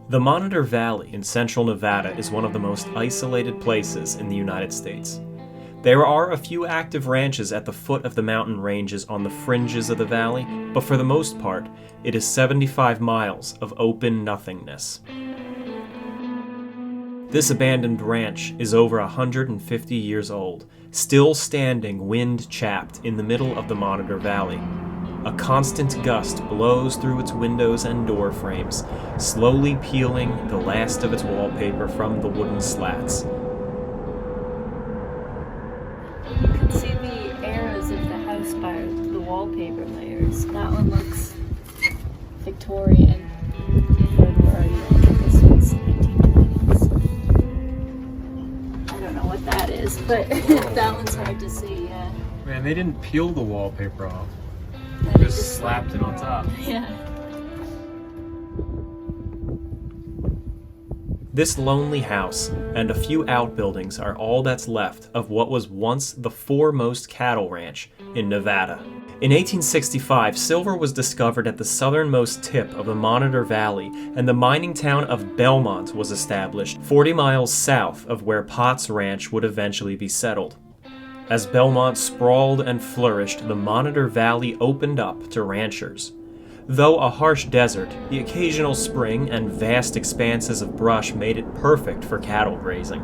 The Monitor Valley in central Nevada is one of the most isolated places in the United States. There are a few active ranches at the foot of the mountain ranges on the fringes of the valley, but for the most part, it is 75 miles of open nothingness. This abandoned ranch is over 150 years old, still standing wind-chapped in the middle of the Monitor Valley. A constant gust blows through its windows and door frames, slowly peeling the last of its wallpaper from the wooden slats. You can see the arrows of the house by the wallpaper layers. That one looks Victorian. This one's 1920s. I don't know what that is, but that one's hard to see, yeah. Man, they didn't peel the wallpaper off. They Just slapped it on top. Yeah. This lonely house and a few outbuildings are all that's left of what was once the foremost cattle ranch in Nevada. In 1865, silver was discovered at the southernmost tip of the Monitor Valley, and the mining town of Belmont was established 40 miles south of where Potts Ranch would eventually be settled. As Belmont sprawled and flourished, the Monitor Valley opened up to ranchers. Though a harsh desert, the occasional spring and vast expanses of brush made it perfect for cattle grazing.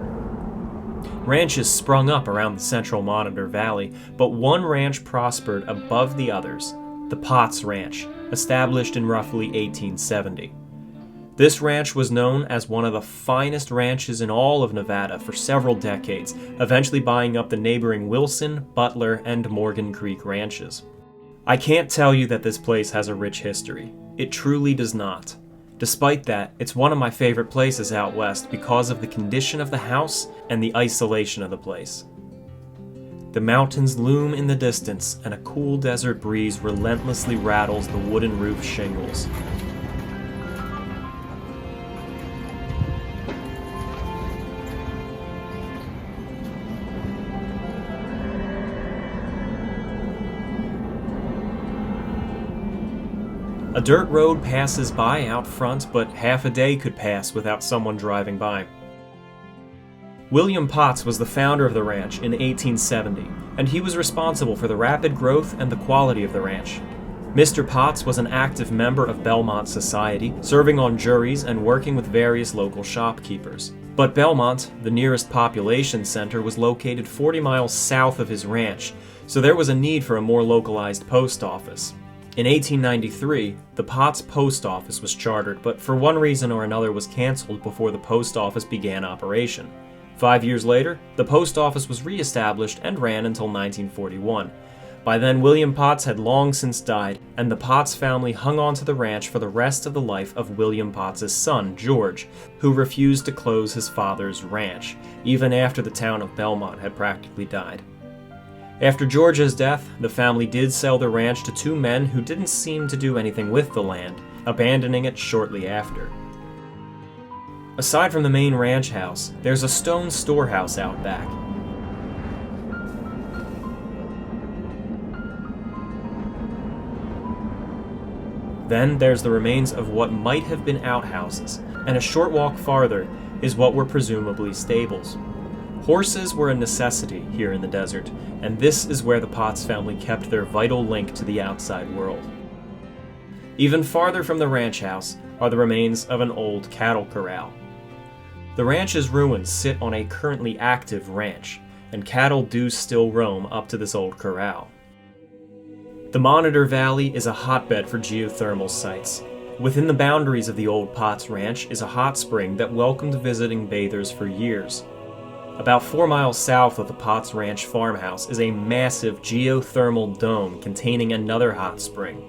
Ranches sprung up around the central Monitor Valley, but one ranch prospered above the others, the Potts Ranch, established in roughly 1870. This ranch was known as one of the finest ranches in all of Nevada for several decades, eventually buying up the neighboring Wilson, Butler, and Morgan Creek ranches. I can't tell you that this place has a rich history. It truly does not. Despite that, it's one of my favorite places out west because of the condition of the house and the isolation of the place. The mountains loom in the distance, and a cool desert breeze relentlessly rattles the wooden roof shingles. A dirt road passes by out front, but half a day could pass without someone driving by. William Potts was the founder of the ranch in 1870, and he was responsible for the rapid growth and the quality of the ranch. Mr. Potts was an active member of Belmont society, serving on juries and working with various local shopkeepers. But Belmont, the nearest population center, was located 40 miles south of his ranch, so there was a need for a more localized post office. In 1893, the Potts Post Office was chartered, but for one reason or another was canceled before the post office began operation. 5 years later, the post office was re-established and ran until 1941. By then, William Potts had long since died, and the Potts family hung on to the ranch for the rest of the life of William Potts' son, George, who refused to close his father's ranch, even after the town of Belmont had practically died. After George's death, the family did sell the ranch to two men who didn't seem to do anything with the land, abandoning it shortly after. Aside from the main ranch house, there's a stone storehouse out back. Then there's the remains of what might have been outhouses, and a short walk farther is what were presumably stables. Horses were a necessity here in the desert, and this is where the Potts family kept their vital link to the outside world. Even farther from the ranch house are the remains of an old cattle corral. The ranch's ruins sit on a currently active ranch, and cattle do still roam up to this old corral. The Monitor Valley is a hotbed for geothermal sites. Within the boundaries of the old Potts Ranch is a hot spring that welcomed visiting bathers for years. About 4 miles south of the Potts Ranch farmhouse is a massive geothermal dome containing another hot spring.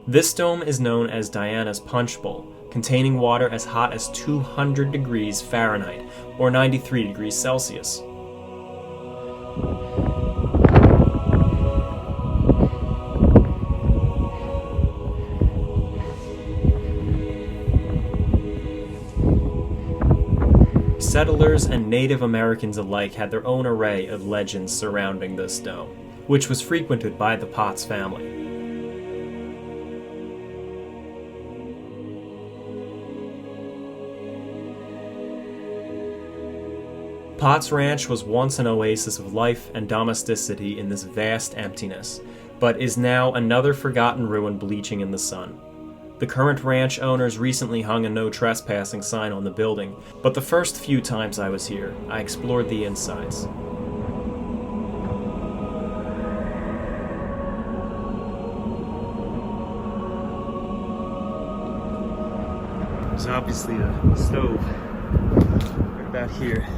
This dome is known as Diana's Punch Bowl, containing water as hot as 200 degrees Fahrenheit, or 93 degrees Celsius. Settlers and Native Americans alike had their own array of legends surrounding this dome, which was frequented by the Potts family. Potts Ranch was once an oasis of life and domesticity in this vast emptiness, but is now another forgotten ruin bleaching in the sun. The current ranch owners recently hung a no trespassing sign on the building, but the first few times I was here, I explored the insides. There's obviously a stove right about here.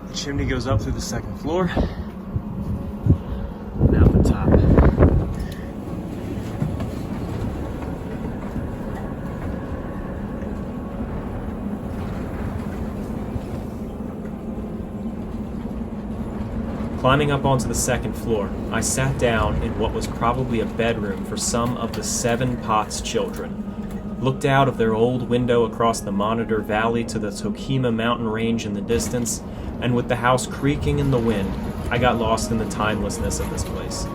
The chimney goes up through the second floor and out the top. Climbing up onto the second floor, I sat down in what was probably a bedroom for some of the 7 Potts children, looked out of their old window across the Monitor Valley to the Tokima mountain range in the distance, and with the house creaking in the wind, I got lost in the timelessness of this place.